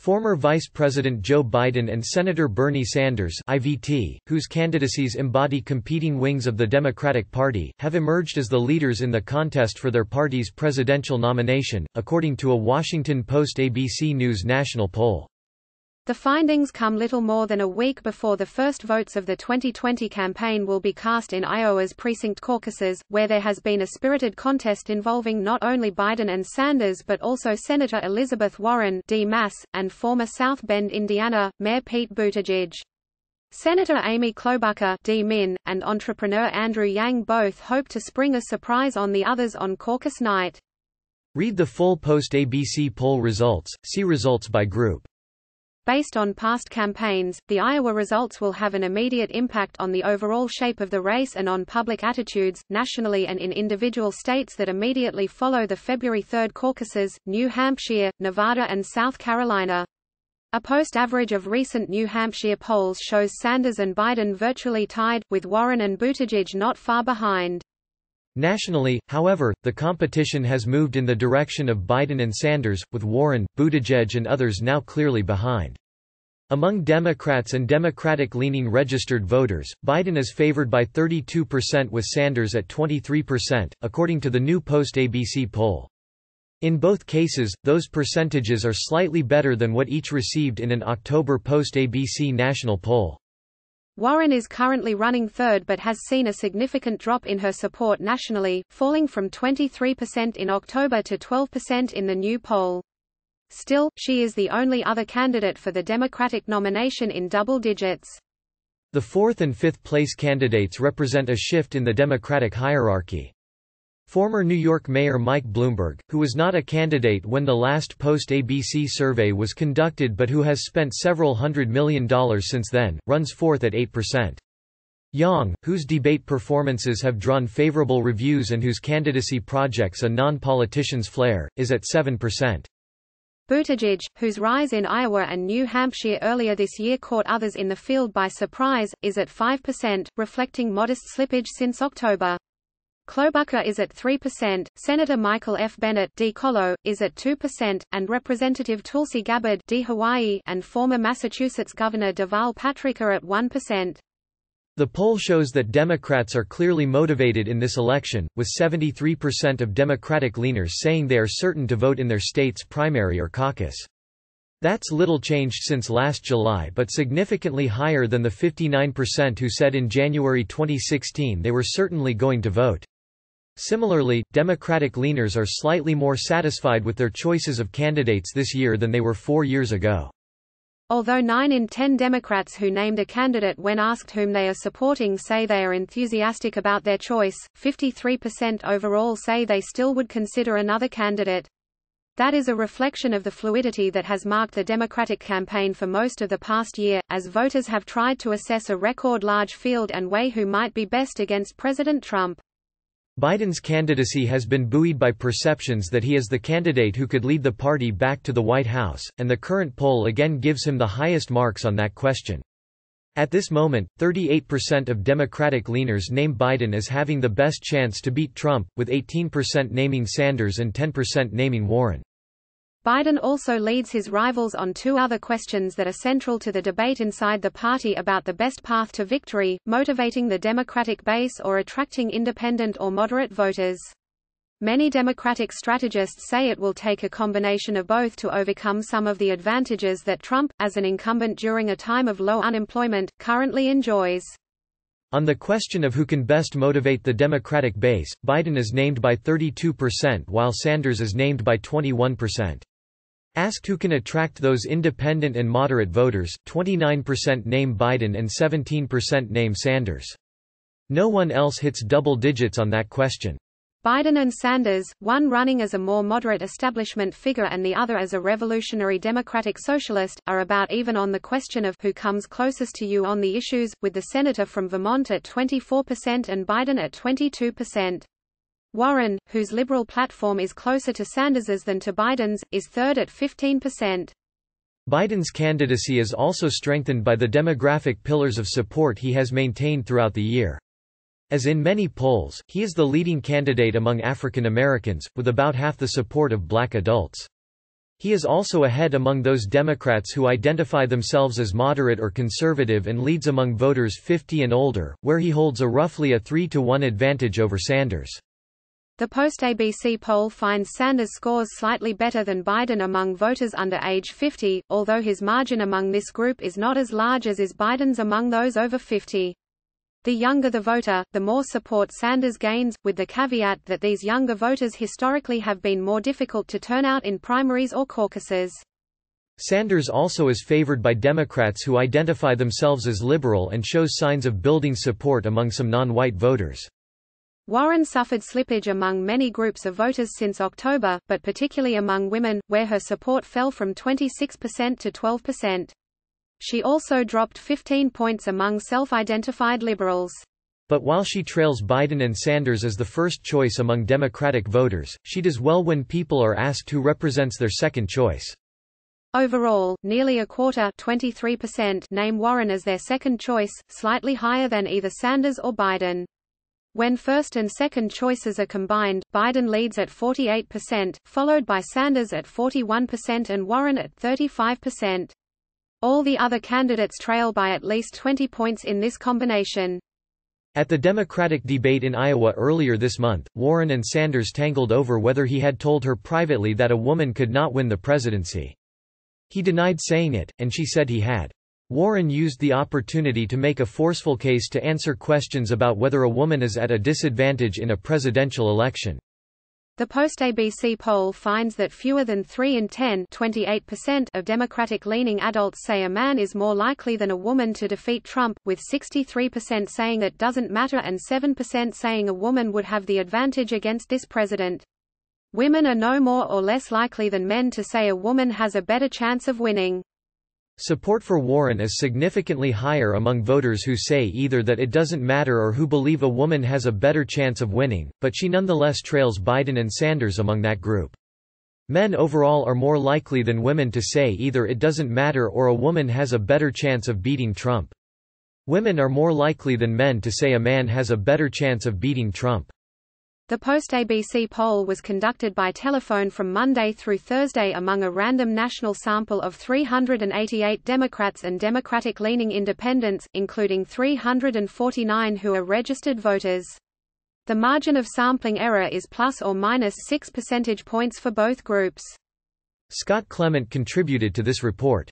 Former Vice President Joe Biden and Senator Bernie Sanders (IVT), whose candidacies embody competing wings of the Democratic Party, have emerged as the leaders in the contest for their party's presidential nomination, according to a Washington Post-ABC News national poll. The findings come little more than a week before the first votes of the 2020 campaign will be cast in Iowa's precinct caucuses, where there has been a spirited contest involving not only Biden and Sanders but also Senator Elizabeth Warren (D. Mass) and former South Bend, Indiana, Mayor Pete Buttigieg. Senator Amy Klobuchar (D. Min) and entrepreneur Andrew Yang both hope to spring a surprise on the others on caucus night. Read the full Post-ABC poll results, see results by group. Based on past campaigns, the Iowa results will have an immediate impact on the overall shape of the race and on public attitudes, nationally and in individual states that immediately follow the February 3 caucuses, New Hampshire, Nevada and South Carolina. A post-average of recent New Hampshire polls shows Sanders and Biden virtually tied, with Warren and Buttigieg not far behind. Nationally, however, the competition has moved in the direction of Biden and Sanders, with Warren, Buttigieg and others now clearly behind. Among Democrats and Democratic-leaning registered voters, Biden is favored by 32% with Sanders at 23%, according to the new Post-ABC poll. In both cases, those percentages are slightly better than what each received in an October Post-ABC national poll. Warren is currently running third but has seen a significant drop in her support nationally, falling from 23% in October to 12% in the new poll. Still, she is the only other candidate for the Democratic nomination in double digits. The fourth and fifth place candidates represent a shift in the Democratic hierarchy. Former New York Mayor Mike Bloomberg, who was not a candidate when the last Post-ABC survey was conducted but who has spent several $100 million since then, runs fourth at 8%. Yang, whose debate performances have drawn favorable reviews and whose candidacy projects a non-politician's flair, is at 7%. Buttigieg, whose rise in Iowa and New Hampshire earlier this year caught others in the field by surprise, is at 5%, reflecting modest slippage since October. Klobuchar is at 3%, Senator Michael F. Bennet D. Colo, is at 2%, and Representative Tulsi Gabbard D. Hawaii and former Massachusetts Governor Deval Patrick are at 1%. The poll shows that Democrats are clearly motivated in this election, with 73% of Democratic leaners saying they are certain to vote in their state's primary or caucus. That's little changed since last July but significantly higher than the 59% who said in January 2016 they were certainly going to vote. Similarly, Democratic leaners are slightly more satisfied with their choices of candidates this year than they were 4 years ago. Although 9 in 10 Democrats who named a candidate when asked whom they are supporting say they are enthusiastic about their choice, 53% overall say they still would consider another candidate. That is a reflection of the fluidity that has marked the Democratic campaign for most of the past year, as voters have tried to assess a record-large field and weigh who might be best against President Trump. Biden's candidacy has been buoyed by perceptions that he is the candidate who could lead the party back to the White House, and the current poll again gives him the highest marks on that question. At this moment, 38% of Democratic leaners name Biden as having the best chance to beat Trump, with 18% naming Sanders and 10% naming Warren. Biden also leads his rivals on 2 other questions that are central to the debate inside the party about the best path to victory, motivating the Democratic base or attracting independent or moderate voters. Many Democratic strategists say it will take a combination of both to overcome some of the advantages that Trump, as an incumbent during a time of low unemployment, currently enjoys. On the question of who can best motivate the Democratic base, Biden is named by 32% while Sanders is named by 21%. Asked who can attract those independent and moderate voters, 29% name Biden and 17% name Sanders. No one else hits double digits on that question. Biden and Sanders, one running as a more moderate establishment figure and the other as a revolutionary democratic socialist, are about even on the question of who comes closest to you on the issues, with the senator from Vermont at 24% and Biden at 22%. Warren, whose liberal platform is closer to Sanders's than to Biden's, is third at 15%. Biden's candidacy is also strengthened by the demographic pillars of support he has maintained throughout the year. As in many polls, he is the leading candidate among African Americans, with about half the support of black adults. He is also ahead among those Democrats who identify themselves as moderate or conservative and leads among voters 50 and older, where he holds a roughly a 3-to-1 advantage over Sanders. The post-ABC poll finds Sanders scores slightly better than Biden among voters under age 50, although his margin among this group is not as large as is Biden's among those over 50. The younger the voter, the more support Sanders gains, with the caveat that these younger voters historically have been more difficult to turn out in primaries or caucuses. Sanders also is favored by Democrats who identify themselves as liberal and shows signs of building support among some non-white voters. Warren suffered slippage among many groups of voters since October, but particularly among women, where her support fell from 26% to 12%. She also dropped 15 points among self-identified liberals. But while she trails Biden and Sanders as the first choice among Democratic voters, she does well when people are asked who represents their second choice. Overall, nearly a quarter 23% name Warren as their second choice, slightly higher than either Sanders or Biden. When first and second choices are combined, Biden leads at 48%, followed by Sanders at 41% and Warren at 35%. All the other candidates trail by at least 20 points in this combination. At the Democratic debate in Iowa earlier this month, Warren and Sanders tangled over whether he had told her privately that a woman could not win the presidency. He denied saying it, and she said he had. Warren used the opportunity to make a forceful case to answer questions about whether a woman is at a disadvantage in a presidential election. The post-ABC poll finds that fewer than 3 in 10 (28%) of Democratic-leaning adults say a man is more likely than a woman to defeat Trump, with 63% saying it doesn't matter and 7% saying a woman would have the advantage against this president. Women are no more or less likely than men to say a woman has a better chance of winning. Support for Warren is significantly higher among voters who say either that it doesn't matter or who believe a woman has a better chance of winning, but she nonetheless trails Biden and Sanders among that group. Men overall are more likely than women to say either it doesn't matter or a woman has a better chance of beating Trump. Women are more likely than men to say a man has a better chance of beating Trump. The post-ABC poll was conducted by telephone from Monday through Thursday among a random national sample of 388 Democrats and Democratic-leaning independents, including 349 who are registered voters. The margin of sampling error is plus or minus 6 percentage points for both groups. Scott Clement contributed to this report.